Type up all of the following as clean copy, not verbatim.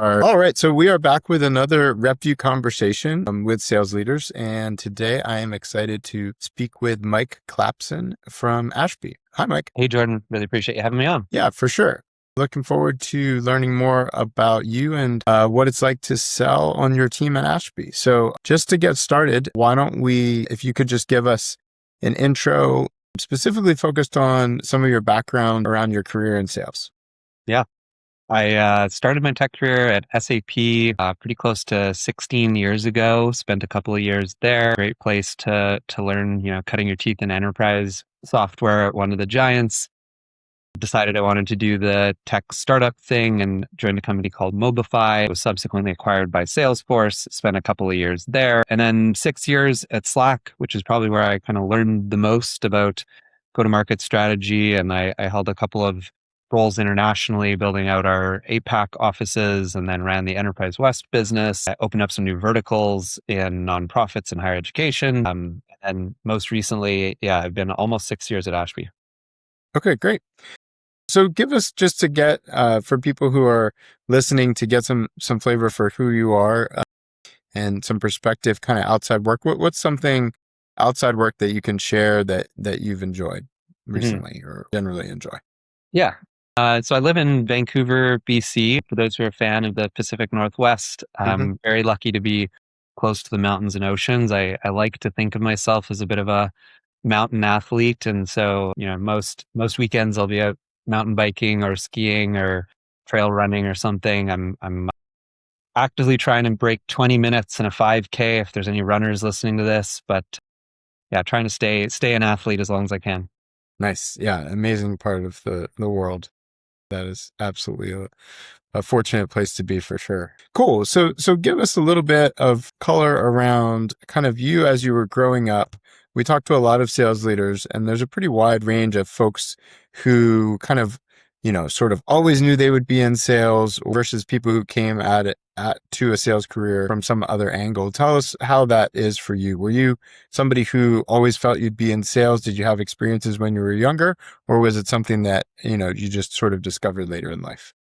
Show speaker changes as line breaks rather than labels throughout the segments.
All right, so we are back with another RepVue conversation with sales leaders, and today I am excited to speak with Mike Clapson from Ashby. Hi, Mike.
Hey, Jordan, really appreciate you having me on.
Yeah, for sure. Looking forward to learning more about you and what it's like to sell on your team at Ashby. So just to get started, why don't we, if you could just give us an intro specifically focused on some of your background around your career in sales.
Yeah, I started my tech career at SAP pretty close to 16 years ago. Spent a couple of years there. Great place to learn, cutting your teeth in enterprise software at one of the giants. Decided I wanted to do the tech startup thing and joined a company called Mobify. It was subsequently acquired by Salesforce. Spent a couple of years there. And then 6 years at Slack, which is probably where I kind of learned the most about go-to-market strategy. And I held a couple of roles internationally, building out our APAC offices, and then ran the Enterprise West business. I opened up some new verticals in nonprofits and higher education. And most recently, I've been almost 6 years at Ashby.
Okay, great. So give us, just to get, for people who are listening, to get some flavor for who you are and some perspective kind of outside work. What's something outside work that you can share that you've enjoyed recently or generally enjoy?
Yeah. So I live in Vancouver, BC. For those who are a fan of the Pacific Northwest, I'm very lucky to be close to the mountains and oceans. I like to think of myself as a bit of a mountain athlete. And so, most weekends I'll be out mountain biking or skiing or trail running or something. I'm actively trying to break 20 minutes in a 5K if there's any runners listening to this, but yeah, trying to stay an athlete as long as I can.
Nice. Yeah. Amazing part of the world. That is absolutely a fortunate place to be, for sure. Cool. So give us a little bit of color around kind of you as you were growing up. We talked to a lot of sales leaders, and there's a pretty wide range of folks who kind of, sort of always knew they would be in sales versus people who came at it to a sales career from some other angle. Tell us how that is for you. Were you somebody who always felt you'd be in sales? Did you have experiences when you were younger, or was it something that, you just sort of discovered later in life?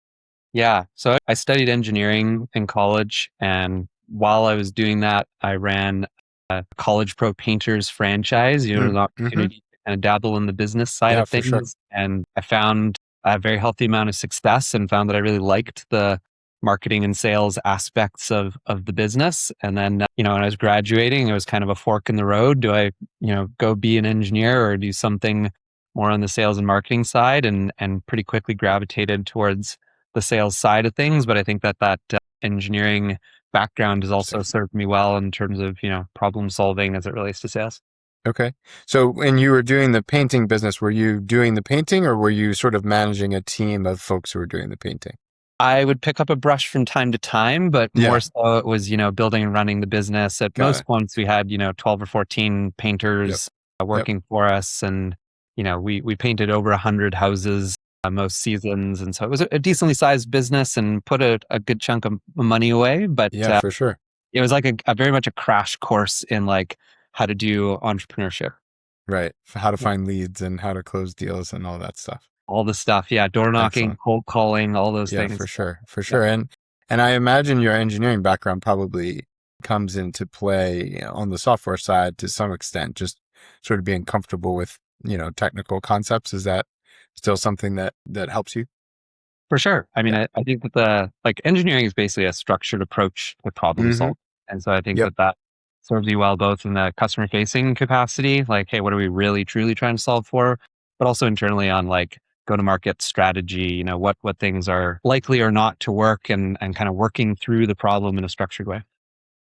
Yeah. So I studied engineering in college. And while I was doing that, I ran a College Pro Painters franchise, an
Mm-hmm.
opportunity to kind of dabble in the business side
Yeah,
of
for sure.
things. And I found a very healthy amount of success and found that I really liked the marketing and sales aspects of the business. And then, when I was graduating, it was kind of a fork in the road. Do I, go be an engineer or do something more on the sales and marketing side? And pretty quickly gravitated towards the sales side of things. But I think that engineering background has also served me well in terms of, problem solving as it relates to sales.
Okay. So when you were doing the painting business, were you doing the painting, or were you sort of managing a team of folks who were doing the painting?
I would pick up a brush from time to time, but more
Yeah,
so it was, building and running the business. At
got
most
it.
points, we had, 12 or 14
Yep.
painters
Yep.
working for us. And, we painted over 100 houses most seasons. And so it was a decently sized business and put a good chunk of money away. But
Yeah, for sure.
it was like a very much a crash course in like how to do entrepreneurship.
Right. How to
Yeah.
find leads and how to close deals and all that stuff.
All the stuff. Yeah. Door knocking,
Excellent.
cold calling, all those
Yeah, for
things.
sure. For
Yeah.
sure. And I imagine your engineering background probably comes into play on the software side to some extent, just sort of being comfortable with, technical concepts. Is that still something that helps you?
For sure. I mean,
Yeah.
I think that the like engineering is basically a structured approach to problem
Mm-hmm.
solving. And so I think
Yep.
that serves you well, both in the customer facing capacity, like, hey, what are we really truly trying to solve for? But also internally on like go to market strategy, what things are likely or not to work and kind of working through the problem in a structured way.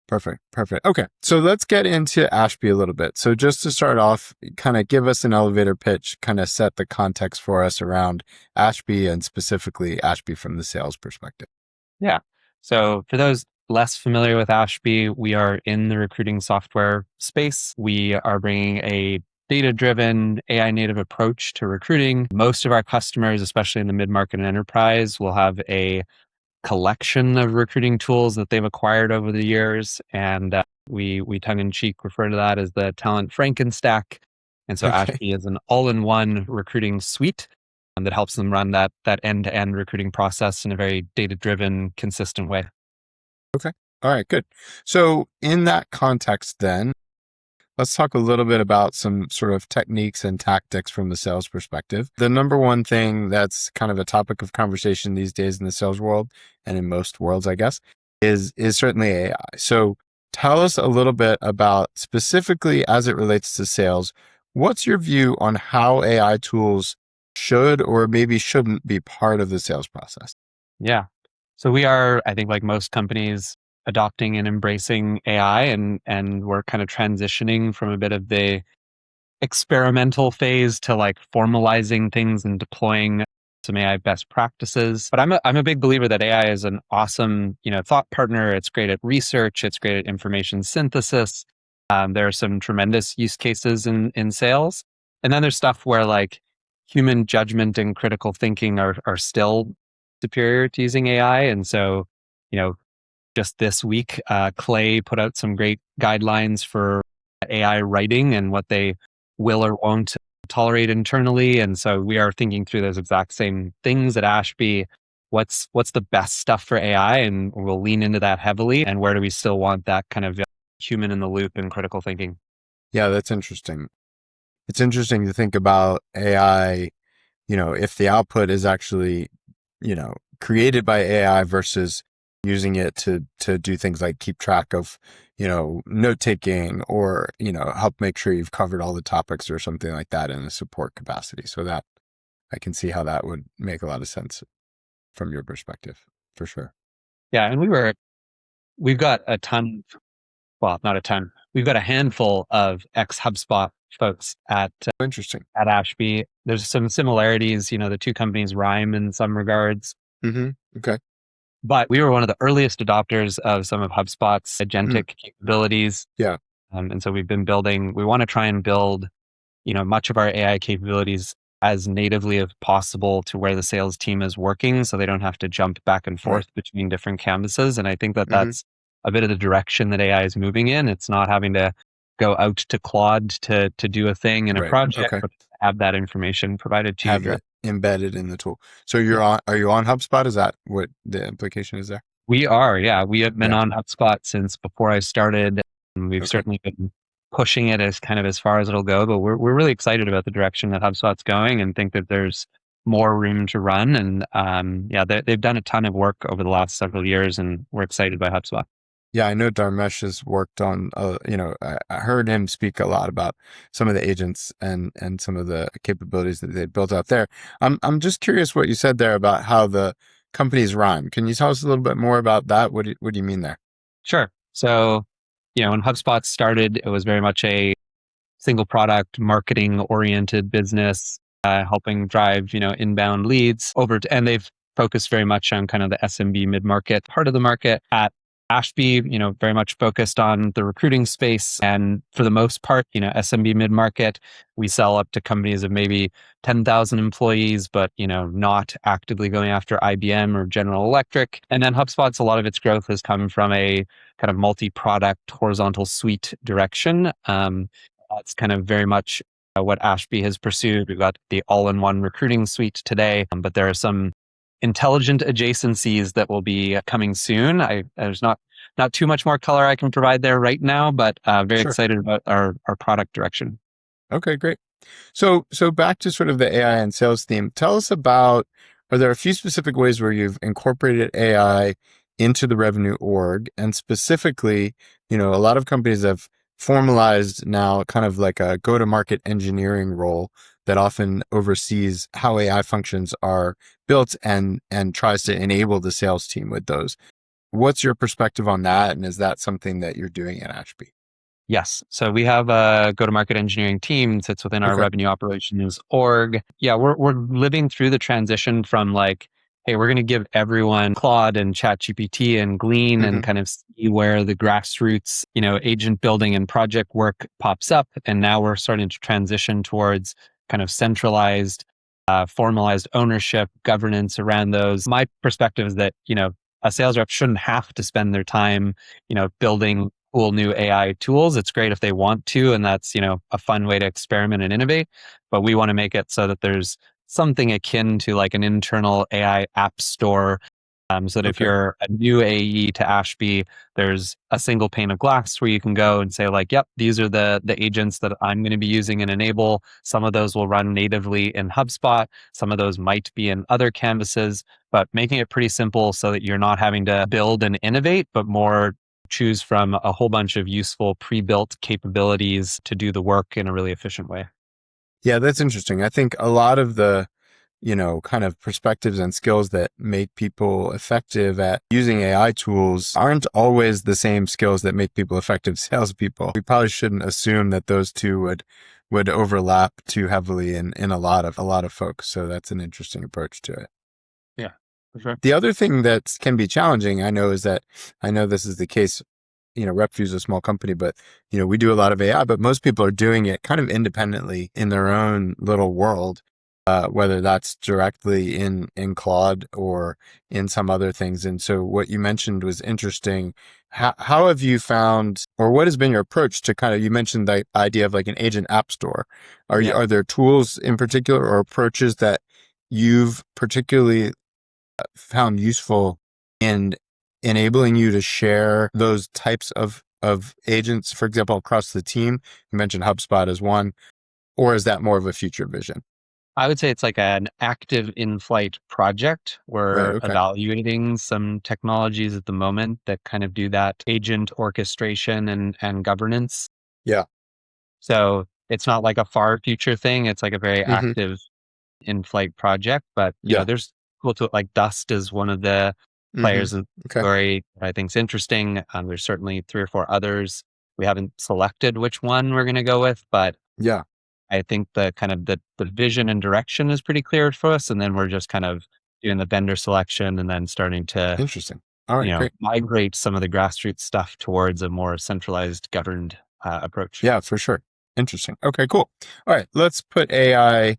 Perfect. Perfect. Okay. So let's get into Ashby a little bit. So just to start off, kind of give us an elevator pitch, kind of set the context for us around Ashby and specifically Ashby from the sales perspective.
Yeah. So for those less familiar with Ashby, we are in the recruiting software space. We are bringing a data-driven, AI-native approach to recruiting. Most of our customers, especially in the mid-market and enterprise, will have a collection of recruiting tools that they've acquired over the years, and we tongue-in-cheek refer to that as the talent Frankenstack. And so
Okay.
Ashby is an all-in-one recruiting suite. that helps them run that end-to-end recruiting process in a very data-driven, consistent way.
Okay. All right, good. So in that context, then, let's talk a little bit about some sort of techniques and tactics from the sales perspective. The number one thing that's kind of a topic of conversation these days in the sales world, and in most worlds, I guess, is certainly AI. So tell us a little bit about, specifically as it relates to sales, what's your view on how AI tools should or maybe shouldn't be part of the sales process?
Yeah. So we are, I think, like most companies, adopting and embracing AI, and we're kind of transitioning from a bit of the experimental phase to like formalizing things and deploying some AI best practices. But I'm a big believer that AI is an awesome, thought partner. It's great at research. It's great at information synthesis. There are some tremendous use cases in sales, and then there's stuff where like human judgment and critical thinking are still superior to using AI. And so, you know, just this week, Clay put out some great guidelines for AI writing and what they will or won't tolerate internally. And so we are thinking through those exact same things at Ashby. What's the best stuff for AI, and we'll lean into that heavily. And where do we still want that kind of human in the loop and critical thinking?
Yeah, that's interesting. It's interesting to think about AI, if the output is actually, created by AI versus using it to do things like keep track of, note taking or, help make sure you've covered all the topics or something like that in a support capacity. So that I can see how that would make a lot of sense from your perspective, for sure.
Yeah, and we've got a ton, well, not a ton. We've got a handful of ex HubSpot folks
Interesting.
at Ashby. There's some similarities. The two companies rhyme in some regards,
Mm-hmm. Okay.
but we were one of the earliest adopters of some of HubSpot's
Mm.
agentic capabilities.
Yeah.
And so we want to try and build, much of our AI capabilities as natively as possible to where the sales team is working, so they don't have to jump back and
Right.
forth between different canvases. And I think that
Mm-hmm.
that's a bit of the direction that AI is moving in. It's not having to go out to Claude to do a thing in a
Right.
project,
Okay.
but have that information provided to you
Have
directly.
it embedded in the tool. So
Yeah.
are you on HubSpot? Is that what the implication is there?
We are, yeah. We have been
Yeah.
on HubSpot since before I started, and we've
Okay.
certainly been pushing it as kind of as far as it'll go. But we're really excited about the direction that HubSpot's going, and think that there's more room to run. And yeah, they've done a ton of work over the last several years, and we're excited by HubSpot.
Yeah, I know Dharmesh has worked on, I heard him speak a lot about some of the agents and some of the capabilities that they built out there. I'm just curious what you said there about how the companies rhyme. Can you tell us a little bit more about that? What do you mean there?
Sure. So, when HubSpot started, it was very much a single product marketing oriented business, helping drive, inbound leads and they've focused very much on kind of the SMB mid-market part of the market. At Ashby, very much focused on the recruiting space. And for the most part, SMB mid-market, we sell up to companies of maybe 10,000 employees, but, not actively going after IBM or General Electric. And then HubSpot's, a lot of its growth has come from a kind of multi-product horizontal suite direction. That's kind of very much what Ashby has pursued. We've got the all-in-one recruiting suite today, but there are some intelligent adjacencies that will be coming soon. There's not too much more color I can provide there right now, but very
Sure.
excited about our product direction.
Okay, great. So back to sort of the AI and sales theme. Tell us about, are there a few specific ways where you've incorporated AI into the revenue org? And specifically, a lot of companies have formalized now kind of like a go-to-market engineering role that often oversees how AI functions are built and tries to enable the sales team with those. What's your perspective on that? And is that something that you're doing at Ashby?
Yes. So we have a go-to-market engineering team sits within our
Okay.
revenue operations org. Yeah, we're living through the transition from like, hey, we're going to give everyone Claude and ChatGPT and Glean and
Hmm.
kind of see where the grassroots, agent building and project work pops up. And now we're starting to transition towards kind of centralized, formalized ownership, governance around those. My perspective is that, a sales rep shouldn't have to spend their time, building cool new AI tools. It's great if they want to, and that's, a fun way to experiment and innovate. But we want to make it so that there's something akin to like an internal AI app store. So that if
Okay.
you're a new AE to Ashby, there's a single pane of glass where you can go and say like, yep, these are the agents that I'm going to be using and enable. Some of those will run natively in HubSpot. Some of those might be in other canvases, but making it pretty simple so that you're not having to build and innovate, but more choose from a whole bunch of useful pre-built capabilities to do the work in a really efficient way.
Yeah, that's interesting. I think a lot of the, kind of perspectives and skills that make people effective at using AI tools aren't always the same skills that make people effective salespeople. We probably shouldn't assume that those two would overlap too heavily in a lot of folks. So that's an interesting approach to it.
Yeah, for sure.
The other thing that can be challenging, I know, is that I know this is the case. RepVue is a small company, but we do a lot of AI, but most people are doing it kind of independently in their own little world, whether that's directly in Claude or in some other things. And so what you mentioned was interesting. How have you found, or what has been your approach to kind of, you mentioned the idea of like an agent app store.
Yeah.
Are there tools in particular or approaches that you've particularly found useful in enabling you to share those types of agents, for example, across the team? You mentioned HubSpot as one, or is that more of a future vision?
I would say it's like an active in-flight project.
Right.
We're
Okay.
evaluating some technologies at the moment that kind of do that agent orchestration and governance.
Yeah.
So it's not like a far future thing. It's like a very
Hmm.
active in-flight project. But
Yeah.
there's cool to it. Like Dust is one of the
Hmm.
players in the
Okay.
story that I think is interesting. There's certainly three or four others. We haven't selected which one we're going to go with, but
Yeah.
I think the kind of the vision and direction is pretty clear for us, and then we're just kind of doing the vendor selection and then starting to,
Interesting. All right. Great.
migrate some of the grassroots stuff towards a more centralized, governed approach.
Yeah, for sure. Interesting. Okay, cool. All right. Let's put AI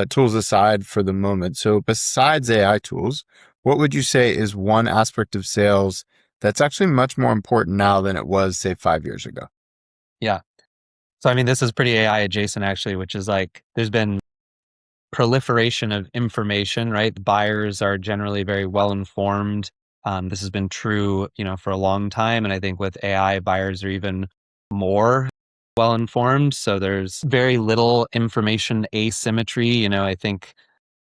tools aside for the moment. So besides AI tools, what would you say is one aspect of sales that's actually much more important now than it was, say, 5 years ago?
Yeah. So I mean, this is pretty AI adjacent actually, which is like there's been proliferation of information, right? Buyers are generally very well informed. This has been true, for a long time, and I think with AI, buyers are even more well informed. So there's very little information asymmetry. I think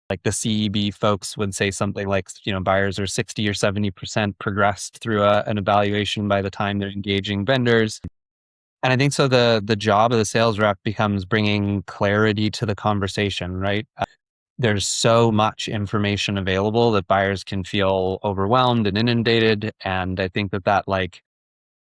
like the CEB folks would say something like, buyers are 60 or 70% progressed through an evaluation by the time they're engaging vendors. And I think so the job of the sales rep becomes bringing clarity to the conversation, right? There's so much information available that buyers can feel overwhelmed and inundated. And I think that like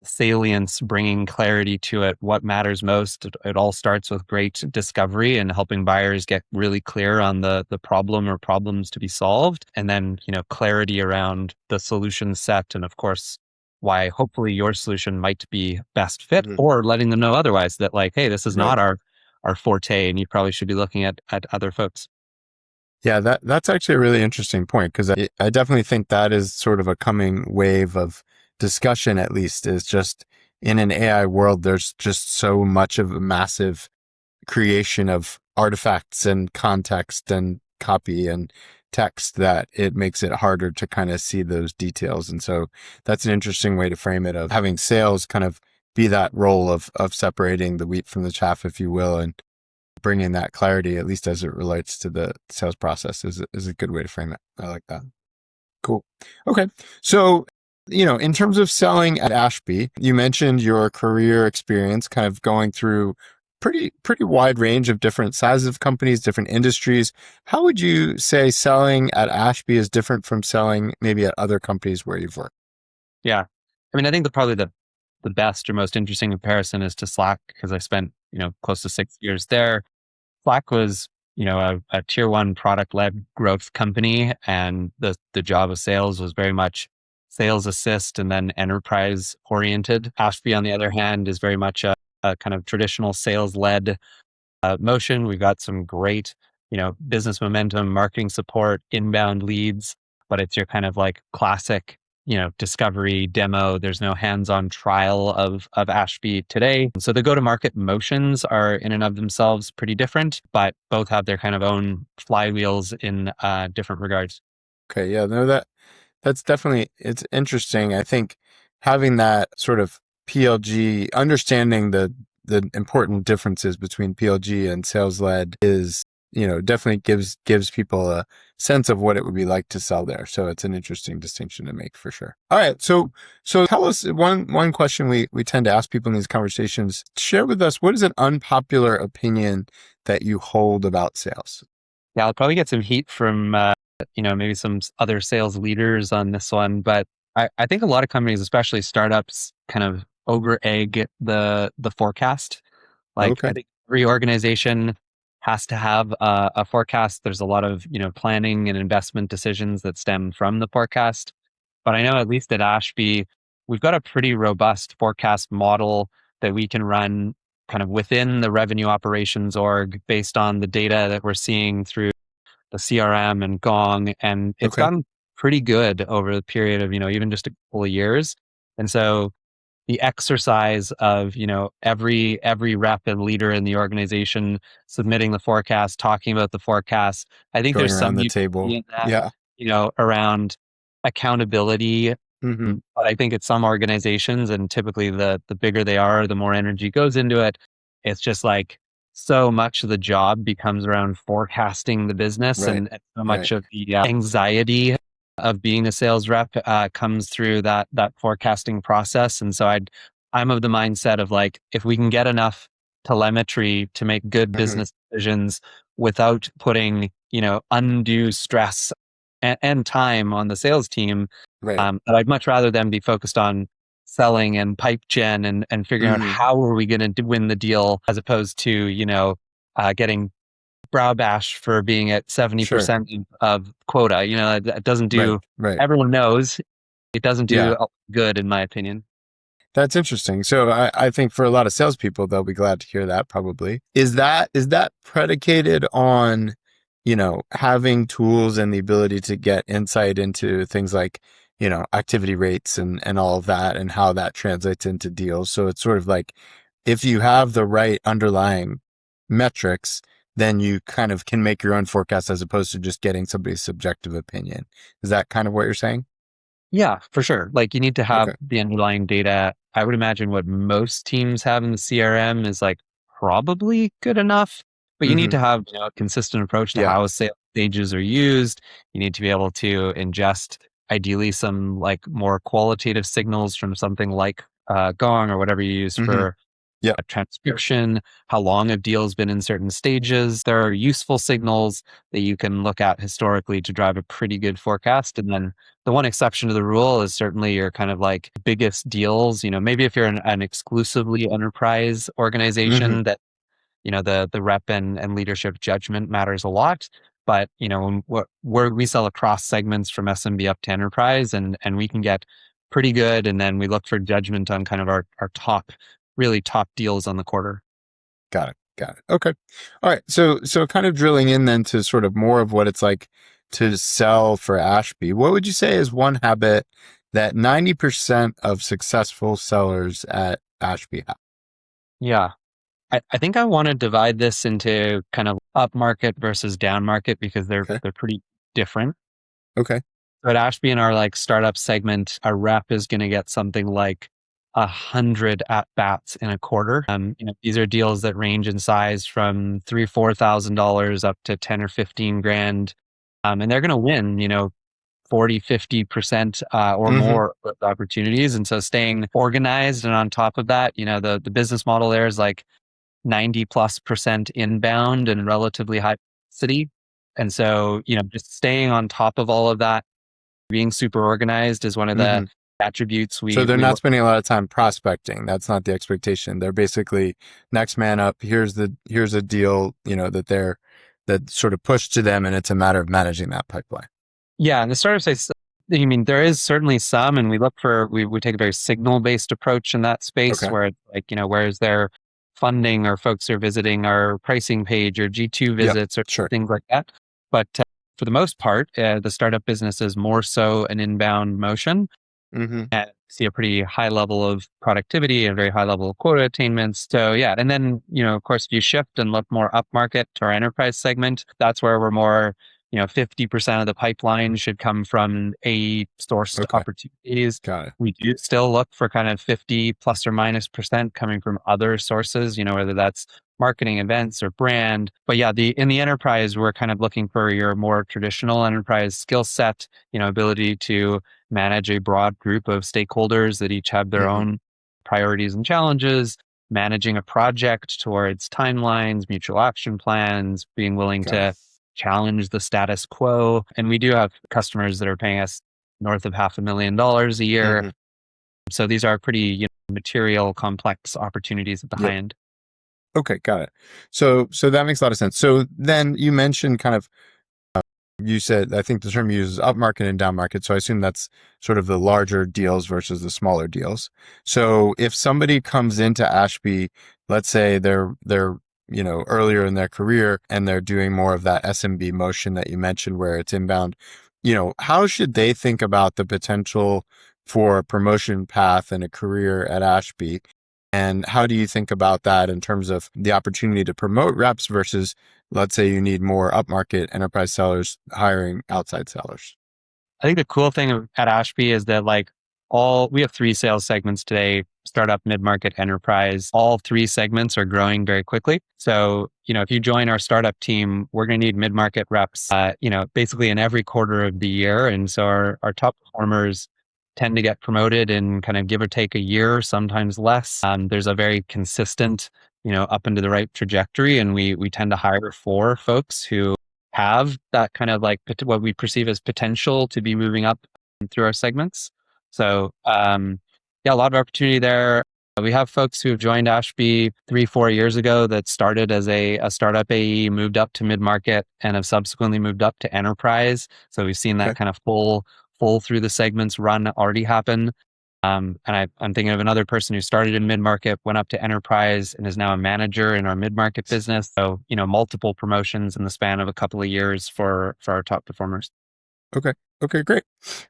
salience, bringing clarity to it, what matters most. It all starts with great discovery and helping buyers get really clear on the problem or problems to be solved. And then, clarity around the solution set. And of course, why hopefully your solution might be best fit,
Hmm.
or letting them know otherwise that like, hey, this is
Right.
not our forte and you probably should be looking at other folks.
Yeah, that's actually a really interesting point because I definitely think that is sort of a coming wave of discussion, at least, is just in an AI world, there's just so much of a massive creation of artifacts and context and copy and text that it makes it harder to kind of see those details. And so that's an interesting way to frame it, of having sales kind of be that role of separating the wheat from the chaff, if you will, and bringing that clarity, at least as it relates to the sales process, is a good way to frame it. I like that. Cool. Okay. So, in terms of selling at Ashby, you mentioned your career experience kind of going through pretty wide range of different sizes of companies, different industries. How would you say selling at Ashby is different from selling maybe at other companies where you've worked?
Yeah. I mean, I think probably the best or most interesting comparison is to Slack because I spent, close to 6 years there. Slack was, a tier one product led growth company. And the job of sales was very much sales assist and then enterprise oriented. Ashby, on the other hand, is very much a kind of traditional sales led motion. We've got some great, business momentum, marketing support, inbound leads, but it's your kind of like classic, discovery demo. There's no hands-on trial of Ashby today. So the go-to-market motions are in and of themselves pretty different, but both have their kind of own flywheels in different regards.
Okay, yeah, no, that's definitely, it's interesting. I think having that sort of PLG, understanding the important differences between PLG and sales led is, definitely gives people a sense of what it would be like to sell there. So it's an interesting distinction to make for sure. All right, so tell us one question we tend to ask people in these conversations. Share with us, what is an unpopular opinion that you hold about sales?
Yeah, I'll probably get some heat from maybe some other sales leaders on this one, but I think a lot of companies, especially startups, kind of over egg the forecast. Like I
Okay,
think every organization has to have a forecast. There's a lot of planning and investment decisions that stem from the forecast. But I know at least at Ashby, we've got a pretty robust forecast model that we can run kind of within the revenue operations org based on the data that we're seeing through the CRM and Gong, and it's
okay,
gotten pretty good over the period of even just a couple of years. And so the exercise of every rep and leader in the organization submitting the forecast, talking about the forecast, I think
going
there's
around
some
the
utility
table.
in that,
Yeah.
around accountability.
Hmm.
But I think at some organizations, and typically the bigger they are, the more energy goes into it. It's just like so much of the job becomes around forecasting the business,
Right.
and so
Right.
much of the anxiety of being a sales rep comes through that forecasting process. And so I'm of the mindset of like, if we can get enough telemetry to make good
Hmm.
business decisions without putting undue stress and time on the sales team,
Right.
but I'd much rather them be focused on selling and pipe gen and figuring out
Hmm.
how are we going to win the deal, as opposed to getting brow bashed for being at
Sure.
70% of quota. It doesn't
Right.
do.
Right.
Everyone knows it doesn't
Yeah.
do good, in my opinion.
That's interesting. So I think for a lot of salespeople, they'll be glad to hear that probably. Is that predicated on, having tools and the ability to get insight into things like, activity rates and all of that and how that translates into deals. So it's sort of like if you have the right underlying metrics, then you kind of can make your own forecast as opposed to just getting somebody's subjective opinion. Is that kind of what you're saying?
Yeah, for sure. Like you need to have
Okay.
the underlying data. I would imagine what most teams have in the CRM is like probably good enough, but you need
Hmm.
to have a consistent approach to
Yeah.
how sales stages are used. You need to be able to ingest ideally some like more qualitative signals from something like Gong or whatever you use
Hmm.
for
Yep.
a transcription, how long a deal's been in certain stages. There are useful signals that you can look at historically to drive a pretty good forecast. And then the one exception to the rule is certainly your kind of like biggest deals. Maybe if you're an exclusively enterprise
Hmm.
organization that, the rep and leadership judgment matters a lot. But, where we sell across segments from SMB up to enterprise, and we can get pretty good. And then we look for judgment on kind of our top, really top deals on the quarter.
Got it. Got it. Okay. All right. So kind of drilling in then to sort of more of what it's like to sell for Ashby. What would you say is one habit that 90% of successful sellers at Ashby have?
Yeah. I think I want to divide this into kind of up market versus down market because they're
Okay.
they're pretty different.
Okay.
So at Ashby in our like startup segment, a rep is going to get something like 100 at bats in a quarter. These are deals that range in size from $3,000-4,000 up to 10 or 15 grand. And they're going to win, 40, 50% or
Hmm.
more of the opportunities. And so staying organized and on top of that, the business model there is like 90+% inbound and relatively high city. And so, just staying on top of all of that, being super organized is one of the
Hmm.
attributes
So
we
they're
we
not
look.
spending a lot of time prospecting. That's not the expectation. They're basically next man up. Here's a deal, that sort of pushed to them, and it's a matter of managing that pipeline.
Yeah, and the startup space, I mean, there is certainly some, and we take a very signal based approach in that space
Okay.
where it's like, where is there funding or folks are visiting our pricing page or G2
Yep.
visits or
Sure.
things like that. But for the most part, the startup business is more so an inbound motion.
Mm-hmm.
and see a pretty high level of productivity and very high level of quota attainments. So yeah, and then, of course, if you shift and look more upmarket to our enterprise segment, that's where we're more, 50% of the pipeline should come from a sourced
Okay.
opportunities.
Got it.
We do still look for kind of 50 plus or minus percent coming from other sources, whether that's marketing, events, or brand. But yeah, in the enterprise, we're kind of looking for your more traditional enterprise skill set, ability to manage a broad group of stakeholders that each have their
Mm-hmm.
own priorities and challenges, managing a project towards timelines, mutual action plans, being willing
Got it.
to challenge the status quo. And we do have customers that are paying us north of $500,000 a year.
Mm-hmm.
So these are pretty material, complex opportunities at the high
Yep.
end.
Okay, got it. So that makes a lot of sense. So then you mentioned kind of you said, I think the term you use is upmarket and downmarket. So I assume that's sort of the larger deals versus the smaller deals. So if somebody comes into Ashby, let's say they're earlier in their career and they're doing more of that SMB motion that you mentioned where it's inbound, how should they think about the potential for a promotion path and a career at Ashby? And how do you think about that in terms of the opportunity to promote reps versus, let's say, you need more upmarket enterprise sellers hiring outside sellers?
I think the cool thing at Ashby is that we have three sales segments today: startup, mid-market, enterprise. All three segments are growing very quickly. So, if you join our startup team, we're going to need mid-market reps, basically in every quarter of the year. And so our top performers tend to get promoted in kind of give or take a year, sometimes less. There's a very consistent, up and to the right trajectory. And we tend to hire for folks who have that kind of what we perceive as potential to be moving up through our segments. So, yeah, a lot of opportunity there. We have folks who have joined Ashby 3-4 years ago that started as a startup AE, moved up to mid market, and have subsequently moved up to enterprise. So we've seen that
Okay.
kind of full through the segments run already happen. And I'm thinking of another person who started in mid market, went up to enterprise, and is now a manager in our mid market business. So, multiple promotions in the span of a couple of years for our top performers.
Okay. Okay, great.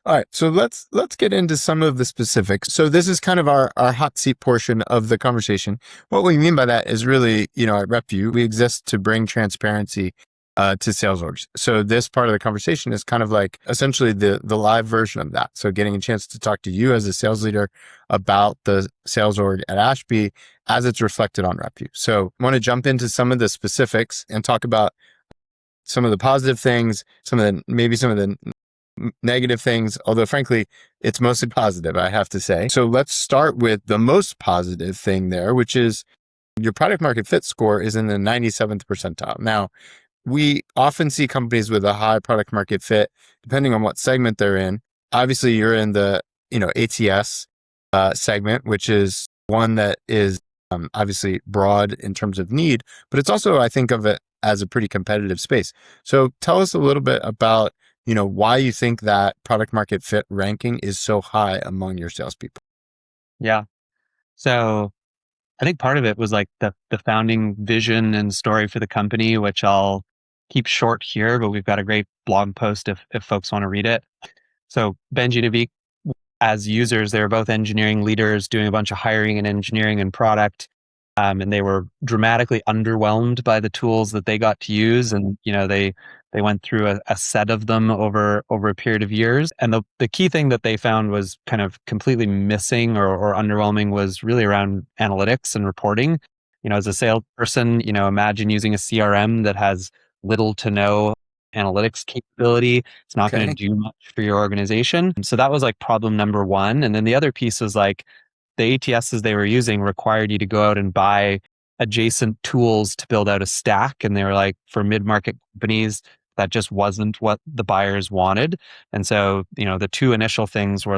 All right. So let's get into some of the specifics. So this is kind of our hot seat portion of the conversation. What we mean by that is really, at RepVue, we exist to bring transparency to sales orgs. So this part of the conversation is kind of like essentially the live version of that. So getting a chance to talk to you as a sales leader about the sales org at Ashby as it's reflected on RepVue. So I want to jump into some of the specifics and talk about some of the positive things, some of the negative things, although frankly, it's mostly positive, I have to say. So let's start with the most positive thing there, which is your product market fit score is in the 97th percentile. Now, we often see companies with a high product market fit, depending on what segment they're in. Obviously, you're in the, ATS segment, which is one that is obviously broad in terms of need, but it's also, I think of it as a pretty competitive space. So tell us a little bit about, why you think that product market fit ranking is so high among your salespeople.
Yeah. So I think part of it was the founding vision and story for the company, which I'll keep short here, but we've got a great blog post if folks want to read it. So Benji and Avik, as users, they were both engineering leaders doing a bunch of hiring and engineering and product. And they were dramatically underwhelmed by the tools that they got to use. And, they went through a set of them over a period of years. And the key thing that they found was kind of completely missing or underwhelming was really around analytics and reporting. As a salesperson, imagine using a CRM that has little to no analytics capability. It's not going to
Okay.
do much for your organization. So that was problem number one. And then the other piece is the ATSs they were using required you to go out and buy adjacent tools to build out a stack. And they were for mid-market companies, that just wasn't what the buyers wanted. And so, the two initial things were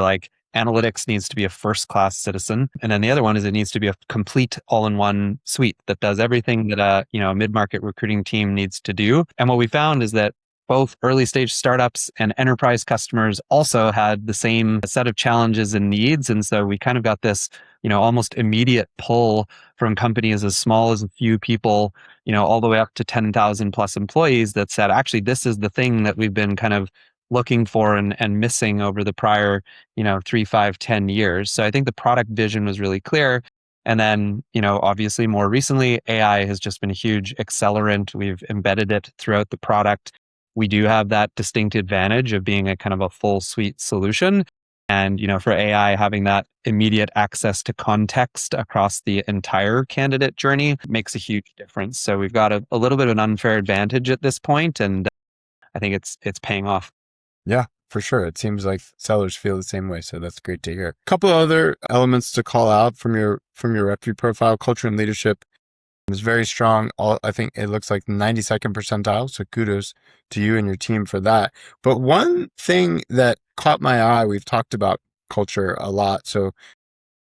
analytics needs to be a first-class citizen. And then the other one is it needs to be a complete all-in-one suite that does everything that a mid-market recruiting team needs to do. And what we found is that both early stage startups and enterprise customers also had the same set of challenges and needs. And so we kind of got this, almost immediate pull from companies as small as a few people, all the way up to 10,000 plus employees that said, actually, this is the thing that we've been kind of looking for and missing over the prior, 3, 5, 10 years. So I think the product vision was really clear. And then, obviously more recently, AI has just been a huge accelerant. We've embedded it throughout the product. We do have that distinct advantage of being a kind of a full suite solution. And, for AI, having that immediate access to context across the entire candidate journey makes a huge difference. So we've got a little bit of an unfair advantage at this point, and I think it's paying off.
Yeah, for sure. It seems like sellers feel the same way, so that's great to hear. A couple other elements to call out from your RepVue profile: culture and leadership is very strong. I think it looks like 92nd percentile, so kudos to you and your team for that. But one thing that caught my eye, we've talked about culture a lot, so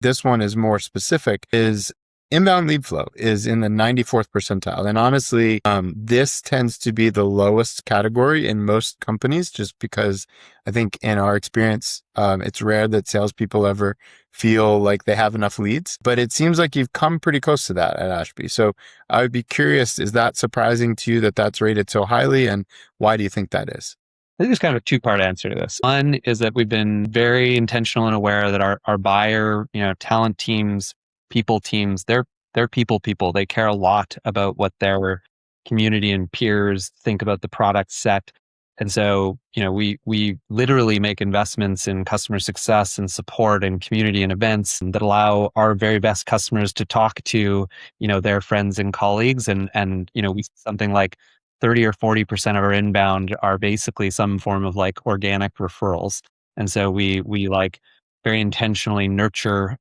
this one is more specific, is inbound lead flow is in the 94th percentile. And honestly, this tends to be the lowest category in most companies, just because I think in our experience, it's rare that salespeople ever feel like they have enough leads, but it seems like you've come pretty close to that at Ashby. So I would be curious, is that surprising to you that that's rated so highly? And why do you think that is?
I think there's kind of a two-part answer to this. One is that we've been very intentional and aware that our buyer, talent teams, people teams, they're people. They care a lot about what their community and peers think about the product set. And so, we literally make investments in customer success and support and community and events that allow our very best customers to talk to, their friends and colleagues. And we something like 30 or 40% of our inbound are basically some form of like organic referrals. And so we like very intentionally nurture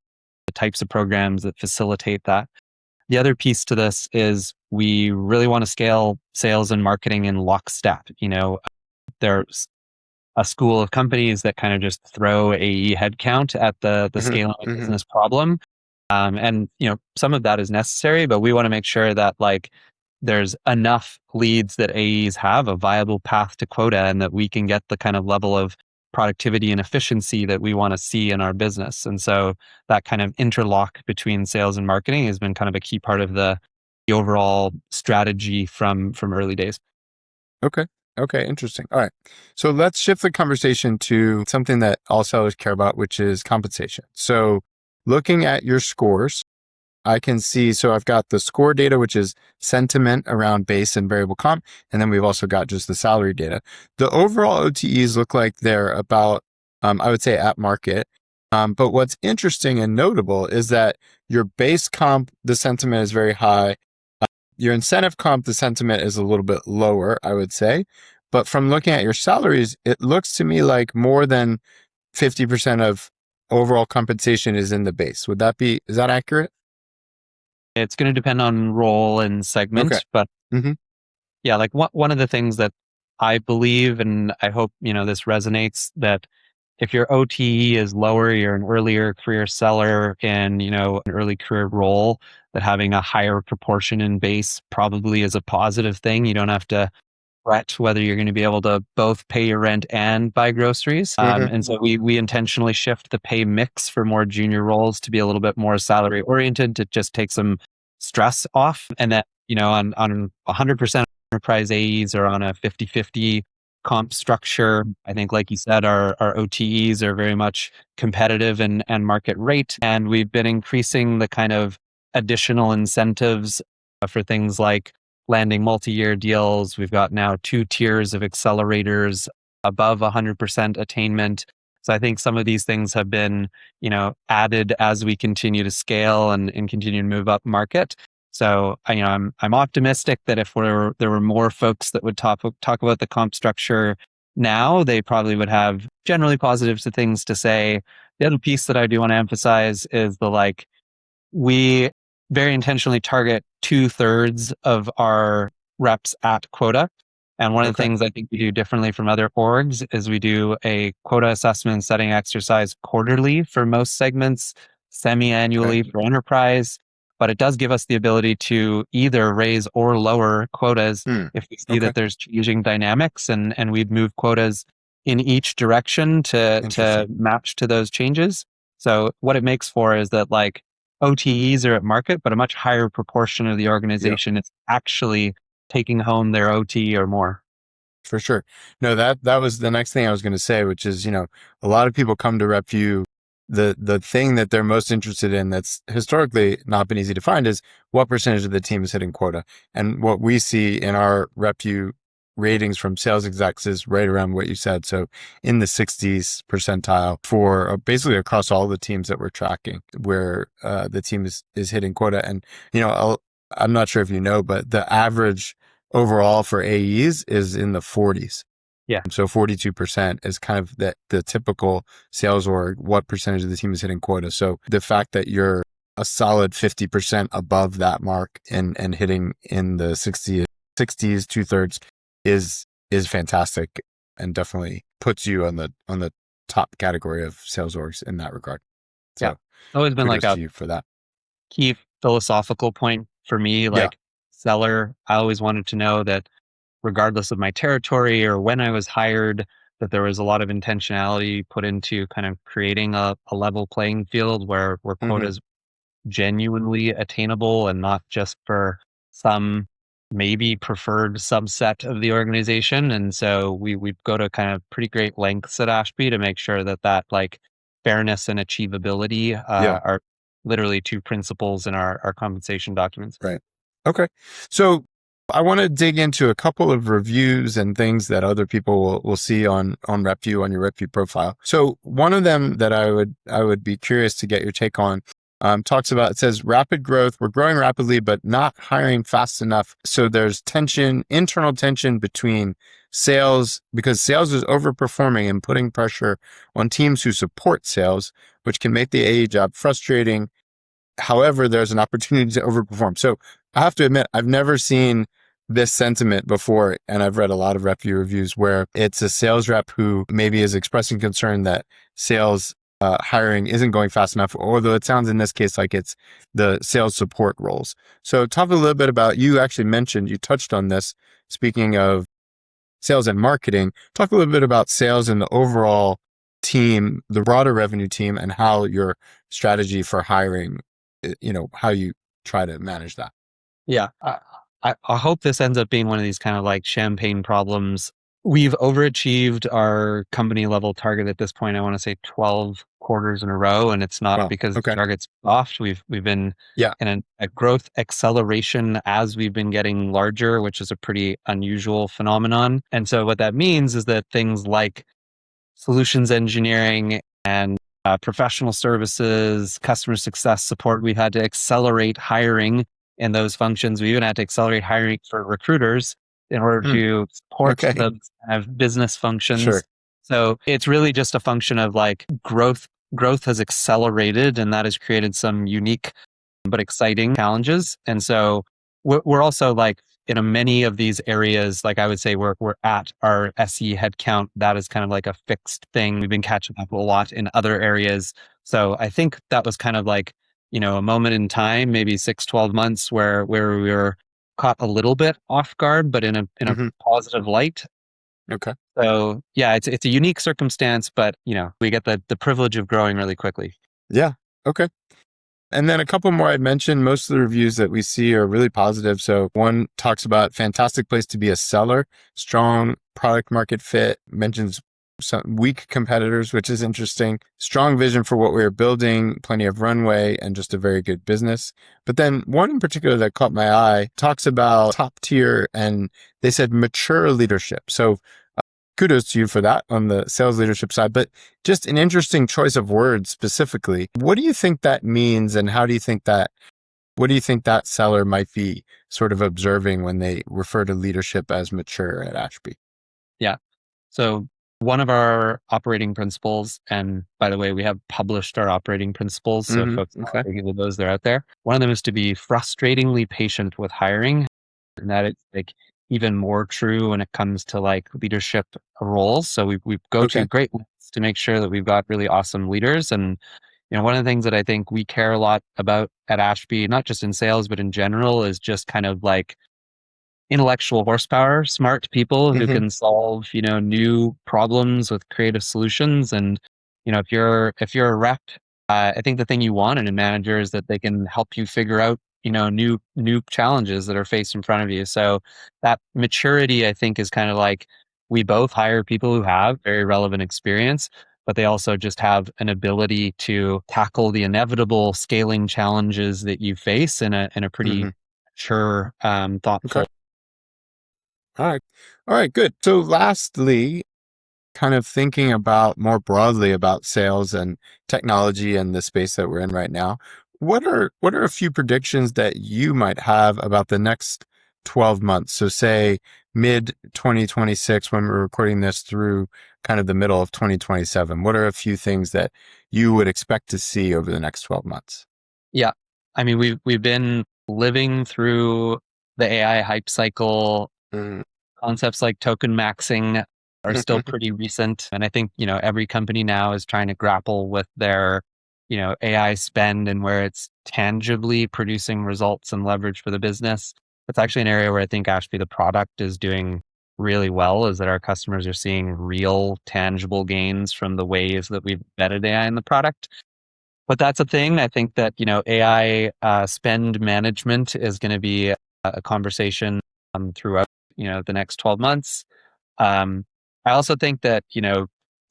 the types of programs that facilitate that. The other piece to this is we really want to scale sales and marketing in lockstep. There's a school of companies that kind of just throw AE headcount at the
Hmm.
scaling of
Hmm.
business problem. And some of that is necessary, but we want to make sure that like there's enough leads that AEs have a viable path to quota, and that we can get the kind of level of productivity and efficiency that we want to see in our business. And so that kind of interlock between sales and marketing has been kind of a key part of the overall strategy from early days.
Okay. Okay. Interesting. All right. So let's shift the conversation to something that all sellers care about, which is compensation. So looking at your scores, I can see, so I've got the score data, which is sentiment around base and variable comp. And then we've also got just the salary data. The overall OTEs look like they're about, I would say at market. But what's interesting and notable is that your base comp, the sentiment is very high. Your incentive comp, the sentiment is a little bit lower, I would say. But from looking at your salaries, it looks to me like more than 50% of overall compensation is in the base. Is that accurate?
It's going to depend on role and
Okay.
segment, but
Mm-hmm.
yeah, like one of the things that I believe, and I hope, this resonates, that if your OTE is lower, you're an earlier career seller in, an early career role, that having a higher proportion in base probably is a positive thing. You don't have to fret whether you're going to be able to both pay your rent and buy groceries.
Mm-hmm.
And so we intentionally shift the pay mix for more junior roles to be a little bit more salary oriented, to just take some stress off. And that, on 100% enterprise AEs are on a 50/50 comp structure. I think, like you said, our OTEs are very much competitive and market rate. And we've been increasing the kind of additional incentives for things like landing multi-year deals. We've got now 2 tiers of accelerators above 100% attainment. So I think some of these things have been, added as we continue to scale and continue to move up market. So I'm optimistic that if there were more folks that would talk about the comp structure now, they probably would have generally positive things to say. The other piece that I do want to emphasize is we very intentionally target 2/3 of our reps at quota. And one of the
Okay.
things I think we do differently from other orgs is we do a quota assessment and setting exercise quarterly for most segments,
Okay.
semi-annually for enterprise. But it does give us the ability to either raise or lower quotas
Hmm.
if we see
Okay.
that there's changing dynamics, and we'd move quotas in each direction to
Interesting.
match to those changes. So what it makes for is that like OTEs are at market, but a much higher proportion of the
Yep.
organization is actually taking home their OT or more.
For sure. No, that was the next thing I was going to say, which is, a lot of people come to RepVue. The thing that they're most interested in that's historically not been easy to find is what percentage of the team is hitting quota. And what we see in our RepVue ratings from sales execs is right around what you said. So in the 60s percentile for basically across all the teams that we're tracking, where the team is hitting quota. And, I'm not sure if you know, but the average overall for AEs is in the 40s.
Yeah.
So 42% is kind of the typical sales org, what percentage of the team is hitting quota. So the fact that you're a solid 50% above that mark and hitting in the 60s, 2/3 is fantastic, and definitely puts you on the top category of sales orgs in that regard.
Yeah.
So
Always been like
kudos
a
to you for that.
key philosophical point for me,
Yeah.
like seller. I always wanted to know that regardless of my territory or when I was hired, that there was a lot of intentionality put into kind of creating a level playing field where
Hmm.
quotas genuinely attainable and not just for some maybe preferred subset of the organization. And so we go to kind of pretty great lengths at Ashby to make sure that like fairness and achievability
Yeah.
are literally two principles in our compensation documents.
Right. Okay. So I want to dig into a couple of reviews and things that other people will see on RepVue, on your RepVue profile. So one of them that I would be curious to get your take on talks about, it says rapid growth. We're growing rapidly, but not hiring fast enough. So there's internal tension between sales, because sales is overperforming and putting pressure on teams who support sales, which can make the AE job frustrating. However, there's an opportunity to overperform. So I have to admit, I've never seen this sentiment before. And I've read a lot of RepVue reviews where it's a sales rep who maybe is expressing concern that sales hiring isn't going fast enough, although it sounds in this case like it's the sales support roles. So talk a little bit about, you actually mentioned, you touched on this, speaking of sales and marketing, talk a little bit about sales and the overall team, the broader revenue team, and how your strategy for hiring, how you try to manage that.
Yeah. I hope this ends up being one of these kind of like champagne problems. We've overachieved our company level target at this point. I want to say 12 quarters in a row, and it's not
Wow.
because the
Okay.
target's soft. We've been
Yeah.
in a growth acceleration as we've been getting larger, which is a pretty unusual phenomenon. And so what that means is that things like solutions engineering and professional services, customer success support, we've had to accelerate hiring in those functions. We even had to accelerate hiring for recruiters in order
Hmm.
to support
Okay.
the kind of business functions.
Sure.
So it's really just a function of like growth. Growth has accelerated, and that has created some unique but exciting challenges. And so we're also like in many of these areas, like I would say we're at our SE headcount. That is kind of like a fixed thing. We've been catching up a lot in other areas. So I think that was kind of like, a moment in time, maybe 6-12 months where we were caught a little bit off guard, but in a
Hmm.
positive light.
Okay.
So yeah, it's a unique circumstance, but we get the privilege of growing really quickly.
Yeah. Okay. And then a couple more I'd mentioned. Most of the reviews that we see are really positive. So one talks about fantastic place to be a seller, strong product market fit, mentions some weak competitors, which is interesting, strong vision for what we are building, plenty of runway, and just a very good business. But then one in particular that caught my eye talks about top tier, and they said mature leadership. So kudos to you for that on the sales leadership side, but just an interesting choice of words specifically. What do you think that means, and what do you think that seller might be sort of observing when they refer to leadership as mature at Ashby?
Yeah. So one of our operating principles, and by the way, we have published our operating principles. So if folks want
Okay.
to give those, they're out there. One of them is to be frustratingly patient with hiring. And that it's like even more true when it comes to like leadership roles. So we go to
Okay.
great lengths to make sure that we've got really awesome leaders. And one of the things that I think we care a lot about at Ashby, not just in sales, but in general, is just kind of like intellectual horsepower, smart people who
Hmm.
can solve, new problems with creative solutions. And, if you're a rep, I think the thing you want in a manager is that they can help you figure out, new challenges that are faced in front of you. So that maturity, I think, is kind of like we both hire people who have very relevant experience, but they also just have an ability to tackle the inevitable scaling challenges that you face in a pretty
Hmm.
sure,
Okay.
thoughtful.
All right. All right. Good. So, lastly, kind of thinking about more broadly about sales and technology and the space that we're in right now, what are a few predictions that you might have about the next 12 months? So say mid 2026 when we're recording this through kind of the middle of 2027. What are a few things that you would expect to see over the next 12 months?
Yeah. I mean, we've been living through the AI hype cycle.
Mm.
Concepts like token maxing are still pretty recent. And I think, every company now is trying to grapple with their, AI spend and where it's tangibly producing results and leverage for the business. It's actually an area where I think Ashby, the product, is doing really well, is that our customers are seeing real tangible gains from the ways that we've embedded AI in the product. But that's a thing. I think that, AI spend management is going to be a conversation throughout, the next 12 months. Um, I also think that,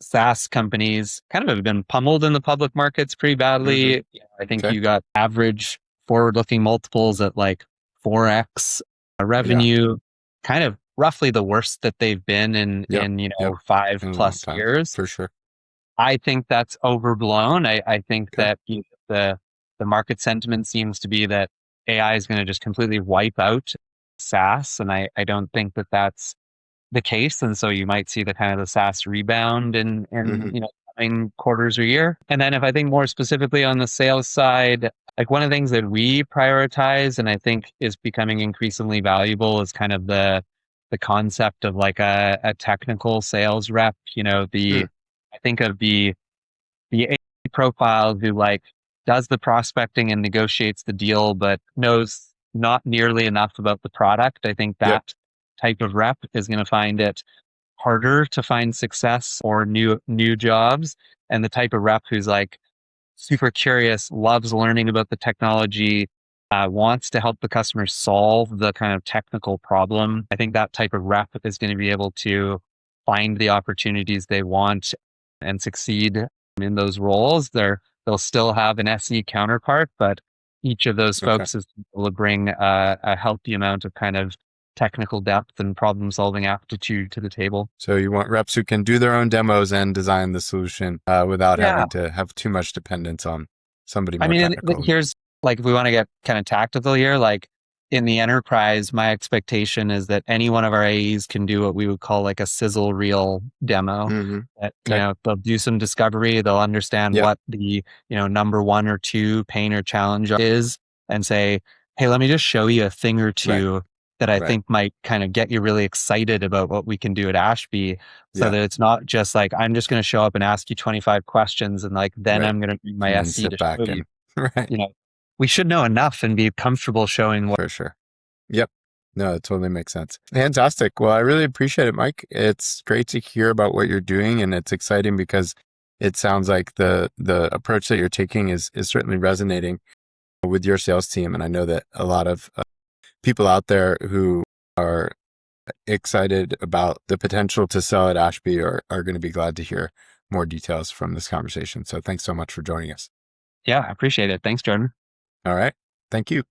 SaaS companies kind of have been pummeled in the public markets pretty
Hmm.
badly. I think
Okay.
you got average forward-looking multiples at like 4x
Yeah.
revenue, kind of roughly the worst that they've been
Yep. Yep.
five
In a long
plus
time,
years.
for sure.
I think that's overblown. I think
Okay.
that the market sentiment seems to be that AI is going to just completely wipe out SaaS, and I don't think that that's the case. And so you might see the kind of the SaaS rebound in
Hmm.
coming quarters or year. And then if I think more specifically on the sales side, like one of the things that we prioritize and I think is becoming increasingly valuable is kind of the concept of like a technical sales rep.
Mm.
I think of the A profile who like does the prospecting and negotiates the deal, but knows not nearly enough about the product. I think
Yep.
that type of rep is going to find it harder to find success or new jobs. And the type of rep who's like super curious, loves learning about the technology, wants to help the customer solve the kind of technical problem. I think that type of rep is going to be able to find the opportunities they want and succeed in those roles. They'll still have an SE counterpart, but each of those
Okay.
folks is able to bring a healthy amount of kind of technical depth and problem solving aptitude to the table.
So you want reps who can do their own demos and design the solution without
Yeah.
having to have too much dependence on somebody
I
more
mean,
technical.
here's like, if we want to get kind of tactical here, like in the enterprise, my expectation is that any one of our AEs can do what we would call like a sizzle reel demo.
Hmm.
That,
Okay.
they'll do some discovery, they'll understand
Yep.
what the, number one or two pain or challenge is and say, hey, let me just show you a thing or
Right.
two that I
Right.
think might kind of get you really excited about what we can do at Ashby so
Yeah.
that it's not just like, I'm just going to show up and ask you 25 questions and like, then
Right.
I'm going to bring my
And then
SE
sit
to show
back
you
and right.
you know, we should know enough and be comfortable showing what.
For sure. Yep. No, it totally makes sense. Fantastic. Well, I really appreciate it, Mike. It's great to hear about what you're doing, and it's exciting because it sounds like the approach that you're taking is certainly resonating with your sales team. And I know that a lot of people out there who are excited about the potential to sell at Ashby are going to be glad to hear more details from this conversation. So thanks so much for joining us.
Yeah, I appreciate it. Thanks, Jordan.
All right. Thank you.